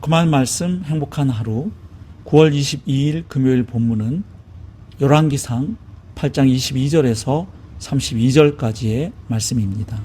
달콤한 말씀 행복한 하루 9월 22일 금요일 본문은 열왕기상 8장 22절에서 32절까지의 말씀입니다.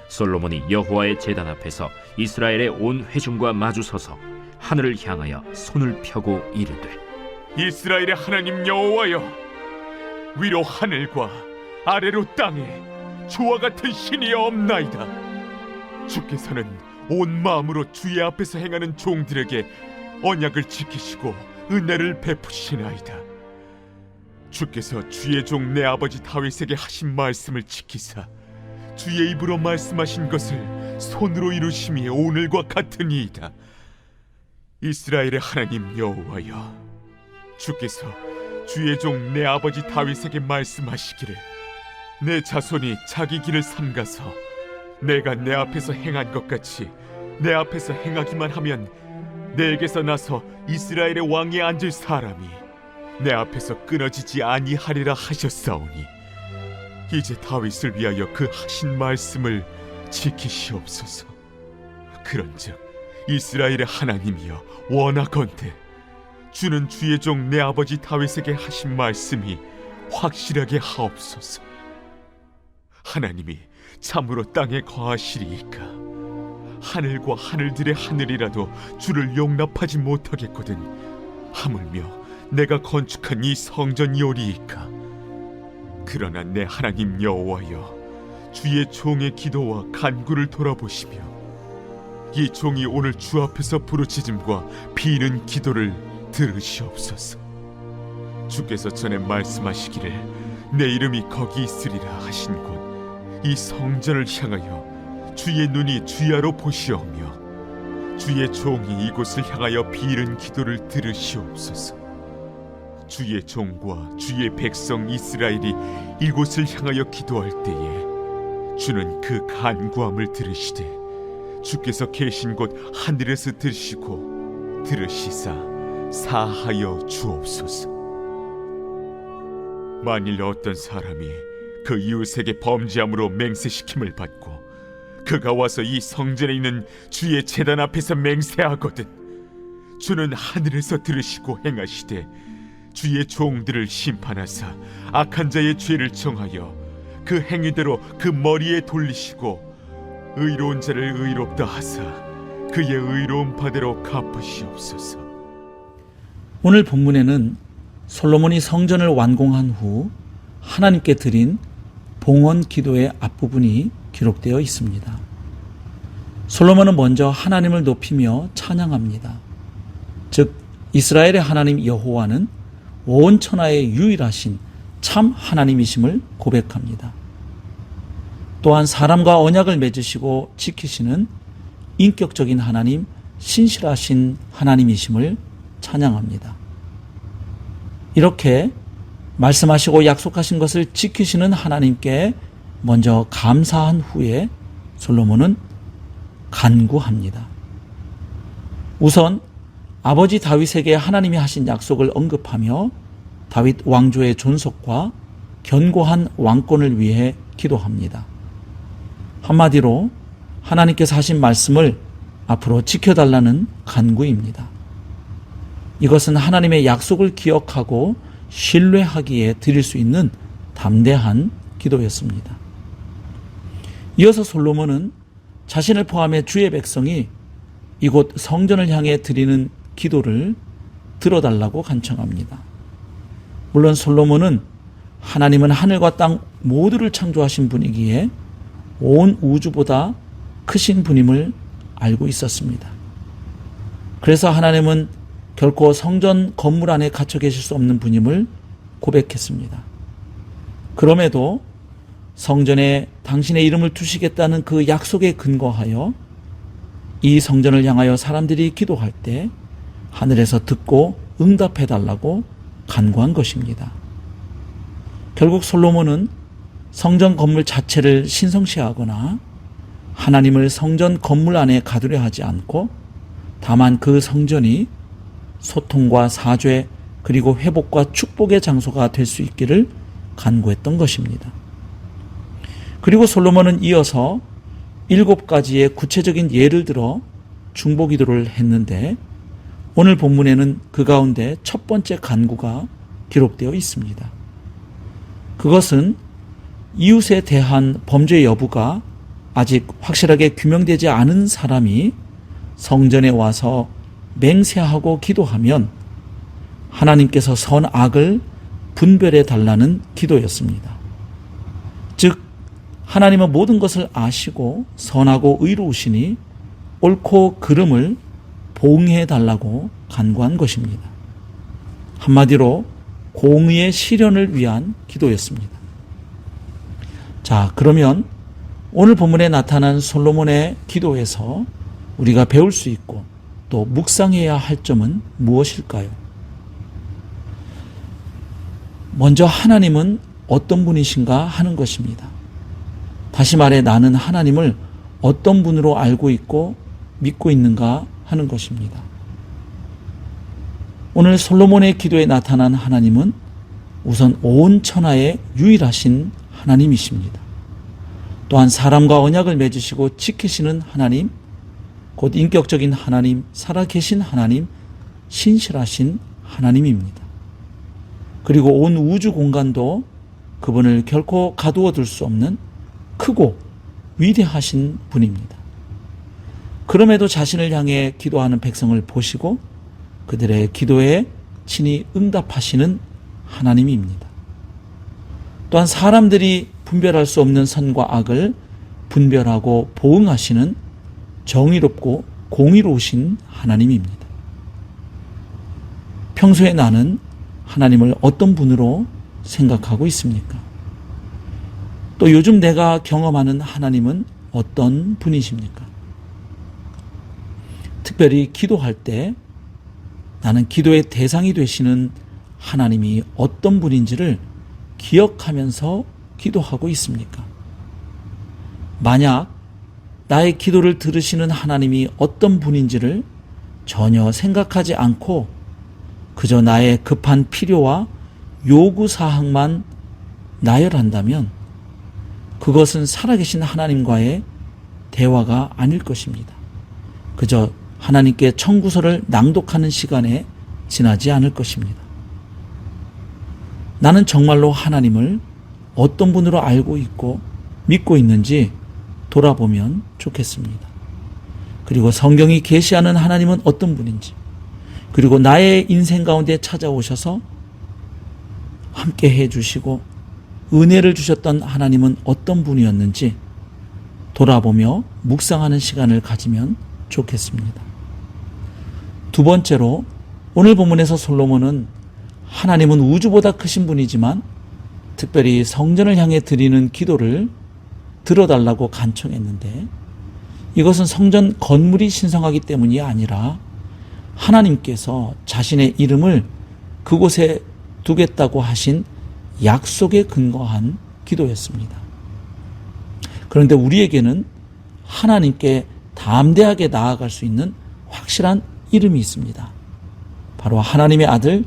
솔로몬이 여호와의 제단 앞에서 이스라엘의 온 회중과 마주서서 하늘을 향하여 손을 펴고 이르되 이스라엘의 하나님 여호와여, 위로 하늘과 아래로 땅에 주와 같은 신이 없나이다. 주께서는 온 마음으로 주의 앞에서 행하는 종들에게 언약을 지키시고 은혜를 베푸시나이다. 주께서 주의 종 내 아버지 다윗에게 하신 말씀을 지키사 주의 입으로 말씀하신 것을 손으로 이루심이 오늘과 같으니이다. 이스라엘의 하나님 여호와여, 주께서 주의 종 내 아버지 다윗에게 말씀하시기를 내 자손이 자기 길을 삼가서 내가 내 앞에서 행한 것 같이 내 앞에서 행하기만 하면 내게서 나서 이스라엘의 왕에 앉을 사람이 내 앞에서 끊어지지 아니하리라 하셨사오니 이제 다윗을 위하여 그 하신 말씀을 지키시옵소서. 그런즉 이스라엘의 하나님이여, 원하건대 주는 주의 종 내 아버지 다윗에게 하신 말씀이 확실하게 하옵소서. 하나님이 참으로 땅에 거하시리이까 하늘과 하늘들의 하늘이라도 주를 용납하지 못하겠거든 하물며 내가 건축한 이 성전이오리이까. 그러나 내 하나님 여호와여, 주의 종의 기도와 간구를 돌아보시며 이 종이 오늘 주 앞에서 부르짖음과 비는 기도를 들으시옵소서. 주께서 전에 말씀하시기를 내 이름이 거기 있으리라 하신 곳 이 성전을 향하여 주의 눈이 주야로 보시오며 주의 종이 이곳을 향하여 비는 기도를 들으시옵소서. 주의 종과 주의 백성 이스라엘이 이곳을 향하여 기도할 때에 주는 그 간구함을 들으시되 주께서 계신 곳 하늘에서 들으시고 들으시사 사하여 주옵소서. 만일 어떤 사람이 그 이웃에게 범죄함으로 맹세시킴을 받고 그가 와서 이 성전에 있는 주의 제단 앞에서 맹세하거든 주는 하늘에서 들으시고 행하시되 주의 종들을 심판하사 악한 자의 죄를 정하여 그 행위대로 그 머리에 돌리시고 의로운 자를 의롭다 하사 그의 의로운 바대로 갚으시옵소서. 오늘 본문에는 솔로몬이 성전을 완공한 후 하나님께 드린 봉헌 기도의 앞부분이 기록되어 있습니다. 솔로몬은 먼저 하나님을 높이며 찬양합니다. 즉 이스라엘의 하나님 여호와는 온 천하의 유일하신 참 하나님이심을 고백합니다. 또한 사람과 언약을 맺으시고 지키시는 인격적인 하나님, 신실하신 하나님이심을 찬양합니다. 이렇게 말씀하시고 약속하신 것을 지키시는 하나님께 먼저 감사한 후에 솔로몬은 간구합니다. 우선 아버지 다윗에게 하나님이 하신 약속을 언급하며 다윗 왕조의 존속과 견고한 왕권을 위해 기도합니다. 한마디로 하나님께서 하신 말씀을 앞으로 지켜달라는 간구입니다. 이것은 하나님의 약속을 기억하고 신뢰하기에 드릴 수 있는 담대한 기도였습니다. 이어서 솔로몬은 자신을 포함해 주의 백성이 이곳 성전을 향해 드리는 기도를 들어달라고 간청합니다. 물론 솔로몬은 하나님은 하늘과 땅 모두를 창조하신 분이기에 온 우주보다 크신 분임을 알고 있었습니다. 그래서 하나님은 결코 성전 건물 안에 갇혀 계실 수 없는 분임을 고백했습니다. 그럼에도 성전에 당신의 이름을 두시겠다는 그 약속에 근거하여 이 성전을 향하여 사람들이 기도할 때 하늘에서 듣고 응답해달라고 간구한 것입니다. 결국 솔로몬은 성전 건물 자체를 신성시하거나 하나님을 성전 건물 안에 가두려 하지 않고 다만 그 성전이 소통과 사죄 그리고 회복과 축복의 장소가 될 수 있기를 간구했던 것입니다. 그리고 솔로몬은 이어서 7가지의 구체적인 예를 들어 중보 기도를 했는데 오늘 본문에는 그 가운데 첫 번째 간구가 기록되어 있습니다. 그것은 이웃에 대한 범죄 여부가 아직 확실하게 규명되지 않은 사람이 성전에 와서 맹세하고 기도하면 하나님께서 선악을 분별해 달라는 기도였습니다. 즉 하나님은 모든 것을 아시고 선하고 의로우시니 옳고 그름을 보응해 달라고 간구한 것입니다. 한마디로 공의의 실현을 위한 기도였습니다. 자, 그러면 오늘 본문에 나타난 솔로몬의 기도에서 우리가 배울 수 있고 또 묵상해야 할 점은 무엇일까요? 먼저 하나님은 어떤 분이신가 하는 것입니다. 다시 말해 나는 하나님을 어떤 분으로 알고 있고 믿고 있는가 하는 것입니다. 오늘 솔로몬의 기도에 나타난 하나님은 우선 온 천하의 유일하신 하나님이십니다. 또한 사람과 언약을 맺으시고 지키시는 하나님, 곧 인격적인 하나님, 살아계신 하나님, 신실하신 하나님입니다. 그리고 온 우주 공간도 그분을 결코 가두어 둘 수 없는 크고 위대하신 분입니다. 그럼에도 자신을 향해 기도하는 백성을 보시고 그들의 기도에 친히 응답하시는 하나님입니다. 또한 사람들이 분별할 수 없는 선과 악을 분별하고 보응하시는 정의롭고 공의로우신 하나님입니다. 평소에 나는 하나님을 어떤 분으로 생각하고 있습니까? 또 요즘 내가 경험하는 하나님은 어떤 분이십니까? 특별히 기도할 때 나는 기도의 대상이 되시는 하나님이 어떤 분인지를 기억하면서 기도하고 있습니까? 만약 나의 기도를 들으시는 하나님이 어떤 분인지를 전혀 생각하지 않고 그저 나의 급한 필요와 요구사항만 나열한다면 그것은 살아계신 하나님과의 대화가 아닐 것입니다. 그저 하나님께 청구서를 낭독하는 시간에 지나지 않을 것입니다. 나는 정말로 하나님을 어떤 분으로 알고 있고 믿고 있는지 돌아보면 좋겠습니다. 그리고 성경이 계시하는 하나님은 어떤 분인지, 그리고 나의 인생 가운데 찾아오셔서 함께 해주시고 은혜를 주셨던 하나님은 어떤 분이었는지 돌아보며 묵상하는 시간을 가지면 좋겠습니다. 두 번째로 오늘 본문에서 솔로몬은 하나님은 우주보다 크신 분이지만 특별히 성전을 향해 드리는 기도를 들어달라고 간청했는데 이것은 성전 건물이 신성하기 때문이 아니라 하나님께서 자신의 이름을 그곳에 두겠다고 하신 약속에 근거한 기도였습니다. 그런데 우리에게는 하나님께 담대하게 나아갈 수 있는 확실한 이름이 있습니다. 바로 하나님의 아들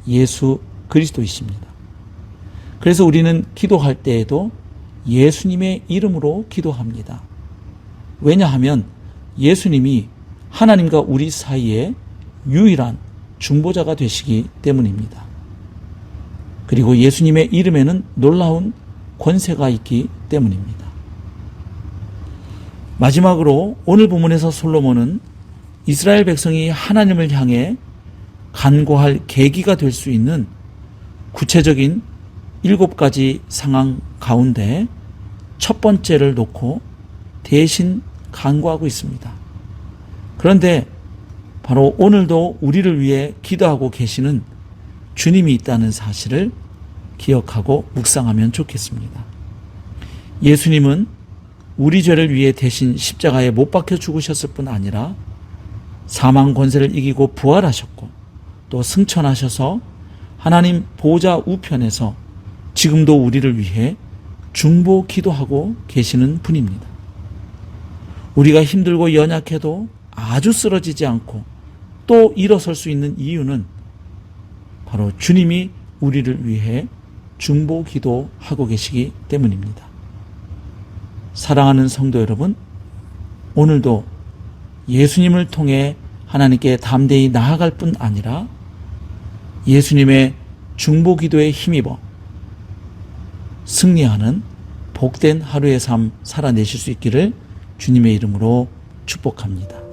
예수 그리스도이십니다. 그래서 우리는 기도할 때에도 예수님의 이름으로 기도합니다. 왜냐하면 예수님이 하나님과 우리 사이에 유일한 중보자가 되시기 때문입니다. 그리고 예수님의 이름에는 놀라운 권세가 있기 때문입니다. 마지막으로 오늘 본문에서 솔로몬은 이스라엘 백성이 하나님을 향해 간구할 계기가 될 수 있는 구체적인 7가지 상황 가운데 첫 번째를 놓고 대신 간구하고 있습니다. 그런데 바로 오늘도 우리를 위해 기도하고 계시는 주님이 있다는 사실을 기억하고 묵상하면 좋겠습니다. 예수님은 우리 죄를 위해 대신 십자가에 못 박혀 죽으셨을 뿐 아니라 사망 권세를 이기고 부활하셨고 또 승천하셔서 하나님 보좌 우편에서 지금도 우리를 위해 중보 기도하고 계시는 분입니다. 우리가 힘들고 연약해도 아주 쓰러지지 않고 또 일어설 수 있는 이유는 바로 주님이 우리를 위해 중보 기도하고 계시기 때문입니다. 사랑하는 성도 여러분, 오늘도 예수님을 통해 하나님께 담대히 나아갈 뿐 아니라 예수님의 중보기도에 힘입어 승리하는 복된 하루의 삶 살아내실 수 있기를 주님의 이름으로 축복합니다.